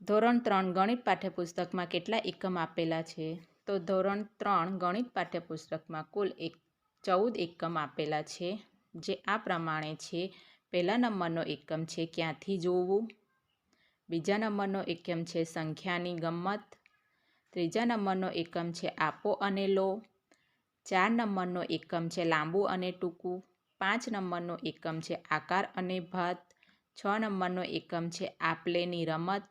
ધોરણ 3 ગણિત પાઠ્યપુસ્તકમાં કેટલા એકમ આપેલા છે? તો ધોરણ 3 ગણિત પાઠ્યપુસ્તકમાં કુલ 14 એકમ આપેલા છે, જે આ પ્રમાણે છે. પહેલા નંબરનો એકમ છે ક્યાંથી જોવું. બીજા નંબરનો એકમ છે સંખ્યાની ગમ્મત. ત્રીજા નંબરનો એકમ છે આપો અને લો. 4 નંબરનો એકમ છે લાંબુ અને ટૂંકું. 5 નંબરનો એકમ છે આકાર અને ભાત. 6 નંબરનો એકમ છે આપલેની રમત.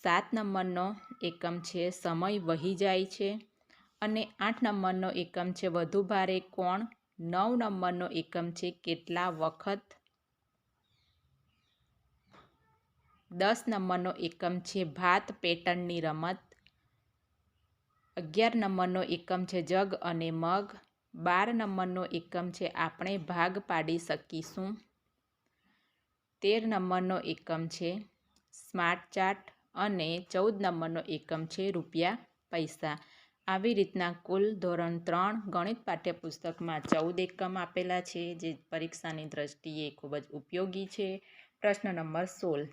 7 નંબરનો એકમ છે સમય વહી જાય છે. અને 8 નંબરનો એકમ છે વધુ ભારે કોણ. 9 નંબરનો એકમ છે કેટલા વખત. 10 નંબરનો એકમ છે ભાત પેટર્નની રમત. 11 નંબરનો એકમ છે જગ અને મગ. 12 નંબરનો એકમ છે આપણે ભાગ પાડી શકીશું. 13 નંબરનો એકમ છે સ્માર્ટ ચાર્ટ. અને 14 નંબરનો એકમ છે રૂપિયા પૈસા. આવી રીતના કુલ ધોરણ 3 ગણિત પાઠ્યપુસ્તકમાં 14 એકમ આપેલા છે, જે પરીક્ષાની દ્રષ્ટિએ ખૂબ જ ઉપયોગી છે. પ્રશ્ન નંબર 16.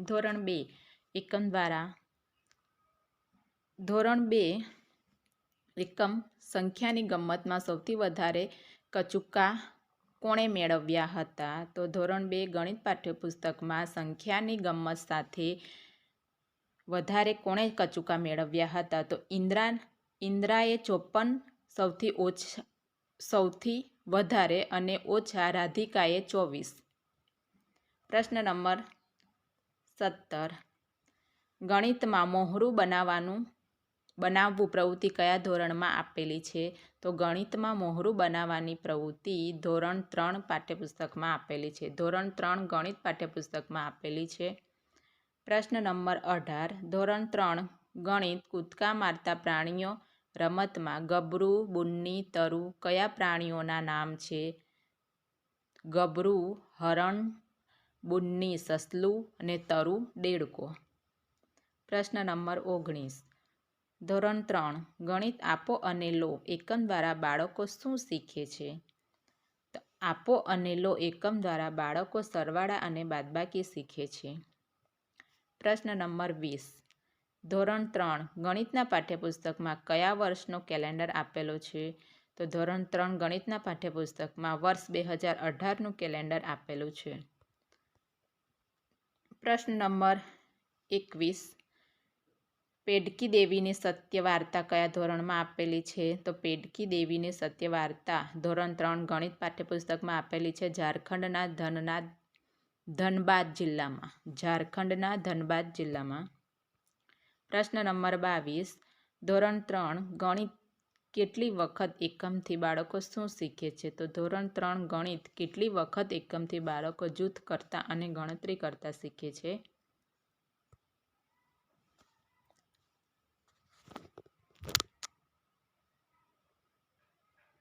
ધોરણ 2 એકમ દ્વારા ધોરણ 2 એકમ સંખ્યાની ગમ્મતમાં સૌથી વધારે કચુકા કોણે મેળવ્યા હતા? તો ધોરણ 2 ગણિત પાઠ્યપુસ્તકમાં સંખ્યાની ગમ્મત સાથે વધારે કોણે કચુકા મેળવ્યા હતા? તો ઇન્દ્રાએ 54, સૌથી વધારે અને ઓછા રાધિકાએ 24. પ્રશ્ન નંબર 17. ગણિતમાં મહોરું બનાવવું પ્રવૃત્તિ કયા ધોરણમાં આપેલી છે? તો ગણિતમાં મહોરું બનાવવાની પ્રવૃત્તિ ધોરણ 3 પાઠ્યપુસ્તકમાં આપેલી છે. ધોરણ 3 ગણિત પાઠ્યપુસ્તકમાં આપેલી છે. પ્રશ્ન નંબર 18. ધોરણ 3 ગણિત કૂદકા મારતા પ્રાણીઓ રમતમાં ગભરું, બુન્ની, તરુ કયા પ્રાણીઓના નામ છે? ગભરું હરણ, બુન્ની સસલું અને તરુ દેડકો. પ્રશ્ન નંબર 19. ધોરણ 3 ગણિત આપો અને લો એકમ દ્વારા બાળકો શું શીખે છે? તો આપો અને લો એકમ દ્વારા બાળકો સરવાળા અને બાદબાકી શીખે છે. પ્રશ્ન નંબર 20. ધોરણ 3 ગણિતના પાઠ્યપુસ્તકમાં કયા વર્ષનો કેલેન્ડર આપેલો છે? તો ધોરણ 3 ગણિતના પાઠ્યપુસ્તકમાં વર્ષ 2018નું કેલેન્ડર આપેલું છે. પ્રશ્ન નંબર 21. પેડકી દેવીની સત્ય વાર્તા કયા ધોરણમાં આપેલી છે? તો પેડકી દેવીની સત્ય વાર્તા ધોરણ 3 ગણિત પાઠ્યપુસ્તકમાં આપેલી છે. ઝારખંડના ધનબાદ જિલ્લામાં. ઝારખંડના ધનબાદ જિલ્લામાં. પ્રશ્ન નંબર 22. ધોરણ 3 ગણિત કેટલી વખત એકમથી બાળકો શું શીખે છે? તો ધોરણ 3 ગણિત કેટલી વખત એકમથી બાળકો જૂથ કરતા અને ગણતરી કરતા શીખે છે?